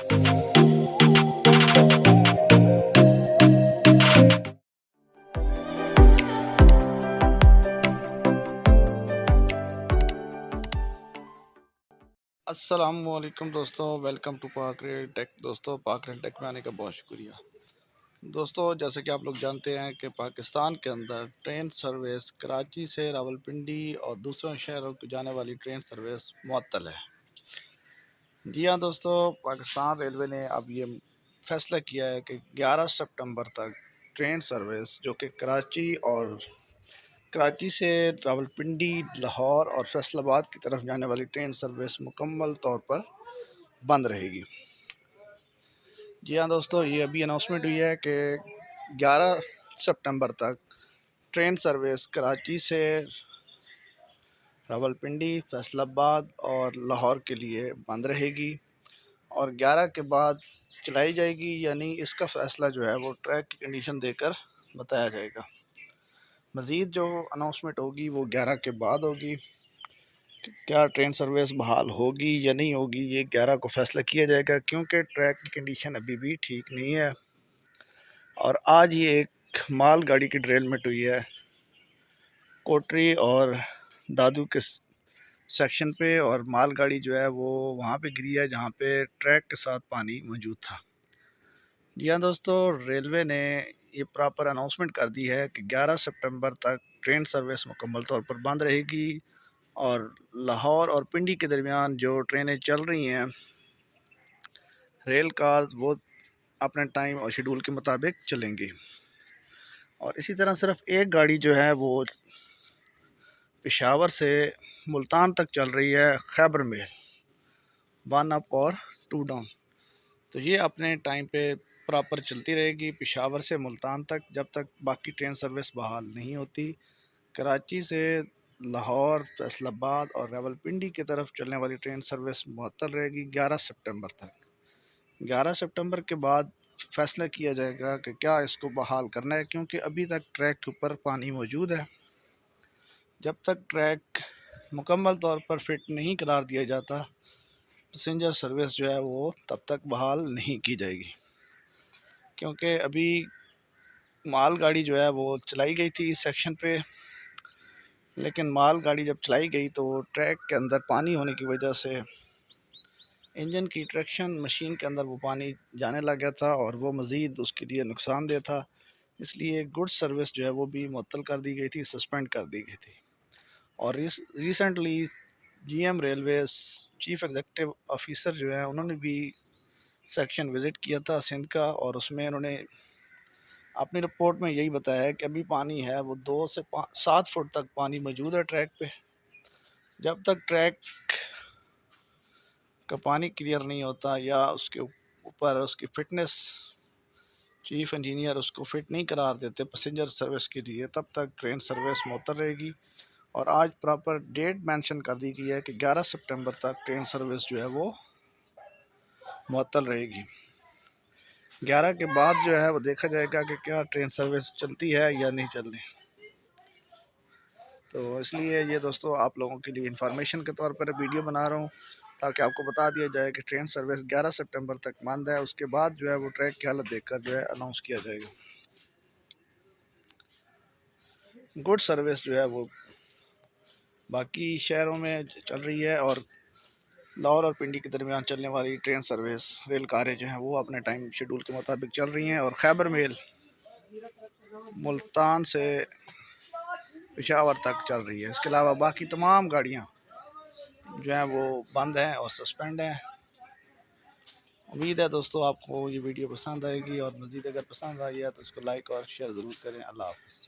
السلام علیکم دوستوں، ویلکم ٹو پاک ریل ٹیک۔ دوستوں، پاک ریل ٹیک میں آنے کا بہت شکریہ۔ دوستوں، جیسے کہ آپ لوگ جانتے ہیں کہ پاکستان کے اندر ٹرین سروس کراچی سے راولپنڈی اور دوسرے شہروں کو جانے والی ٹرین سروس معطل ہے۔ جی ہاں دوستوں، پاکستان ریلوے نے اب یہ فیصلہ کیا ہے کہ 11 سپٹمبر تک ٹرین سروس جو کہ کراچی سے راولپنڈی، لاہور اور فیصل آباد کی طرف جانے والی ٹرین سروس مکمل طور پر بند رہے گی۔ جی ہاں دوستو، یہ ابھی اناؤنسمنٹ ہوئی ہے کہ 11 سپٹمبر تک ٹرین سروس کراچی سے راولپنڈی، فیصل آباد اور لاہور کے لیے بند رہے گی اور 11 کے بعد چلائی جائے گی، یعنی اس کا فیصلہ جو ہے وہ ٹریک کی کنڈیشن دے کر بتایا جائے گا۔ مزید جو اناؤنسمنٹ ہوگی وہ 11 کے بعد ہوگی۔ کیا ٹرین سروس بحال ہوگی یا نہیں ہوگی، یہ 11 کو فیصلہ کیا جائے گا، کیونکہ ٹریک کی کنڈیشن ابھی بھی ٹھیک نہیں ہے۔ اور آج یہ ایک مال گاڑی کی ڈیریلمنٹ ہوئی ہے کوٹری اور دادو کے سیکشن پہ، اور مال گاڑی جو ہے وہ وہاں پہ گری ہے جہاں پہ ٹریک کے ساتھ پانی موجود تھا۔ جی ہاں دوستو، ریلوے نے یہ پراپر اناؤنسمنٹ کر دی ہے کہ 11 سپٹمبر تک ٹرین سروس مکمل طور پر بند رہے گی اور لاہور اور پنڈی کے درمیان جو ٹرینیں چل رہی ہیں ریل کار، وہ اپنے ٹائم اور شیڈول کے مطابق چلیں گی۔ اور اسی طرح صرف ایک گاڑی جو ہے وہ پشاور سے ملتان تک چل رہی ہے، خیبر میل 1 اپ اور 2 ڈاؤن، تو یہ اپنے ٹائم پہ پراپر چلتی رہے گی پشاور سے ملتان تک، جب تک باقی ٹرین سروس بحال نہیں ہوتی۔ کراچی سے لاہور، فیصل آباد اور راولپنڈی کی طرف چلنے والی ٹرین سروس معطل رہے گی 11 سپٹمبر تک۔ 11 سپٹمبر کے بعد فیصلہ کیا جائے گا کہ کیا اس کو بحال کرنا ہے، کیونکہ ابھی تک ٹریک کے اوپر پانی موجود ہے۔ جب تک ٹریک مکمل طور پر فٹ نہیں قرار دیا جاتا، پیسنجر سروس جو ہے وہ تب تک بحال نہیں کی جائے گی، کیونکہ ابھی مال گاڑی جو ہے وہ چلائی گئی تھی اس سیکشن پہ، لیکن مال گاڑی جب چلائی گئی تو ٹریک کے اندر پانی ہونے کی وجہ سے انجن کی ٹریکشن مشین کے اندر وہ پانی جانے لگ گیا تھا اور وہ مزید اس کے لیے نقصان دہ تھا، اس لیے گڈ سروس جو ہے وہ بھی معطل کر دی گئی تھی، سسپینڈ کر دی گئی تھی۔ اور recently G M railways chief executive officer جو ہیں انہوں نے بھی سیکشن وزٹ کیا تھا سندھ کا، اور اس میں انہوں نے اپنی رپورٹ میں یہی بتایا ہے کہ ابھی پانی ہے وہ 2 سے 7 فٹ تک پانی موجود ہے ٹریک پہ۔ جب تک ٹریک کا پانی کلیئر نہیں ہوتا یا اس کے اوپر اس کی فٹنس چیف انجینئر اس کو فٹ نہیں قرار دیتے پیسنجر سروس کے لیے، تب تک ٹرین سروس معطل رہے گی۔ اور آج پراپر ڈیٹ مینشن کر دی گئی ہے کہ 11 سپٹمبر تک ٹرین سروس جو ہے وہ معطل رہے گی۔ 11 کے بعد جو ہے وہ دیکھا جائے گا کہ کیا ٹرین سروس چلتی ہے یا نہیں چل رہی۔ تو اس لیے یہ دوستو آپ لوگوں کے لیے انفارمیشن کے طور پر ویڈیو بنا رہا ہوں، تاکہ آپ کو بتا دیا جائے کہ ٹرین سروس 11 سپٹمبر تک بند ہے، اس کے بعد جو ہے وہ ٹریک کی حالت دیکھ کر جو ہے اناؤنس کیا جائے گا۔ گڈ سروس جو ہے وہ باقی شہروں میں چل رہی ہے، اور لاہور اور پنڈی کے درمیان چلنے والی ٹرین سروس ریل کاریں جو ہیں وہ اپنے ٹائم شیڈول کے مطابق چل رہی ہیں، اور خیبر میل ملتان سے پشاور تک چل رہی ہے۔ اس کے علاوہ باقی تمام گاڑیاں جو ہیں وہ بند ہیں اور سسپینڈ ہیں۔ امید ہے دوستو آپ کو یہ ویڈیو پسند آئے گی، اور مزید اگر پسند آئی ہے تو اس کو لائک اور شیئر ضرور کریں۔ اللہ حافظ۔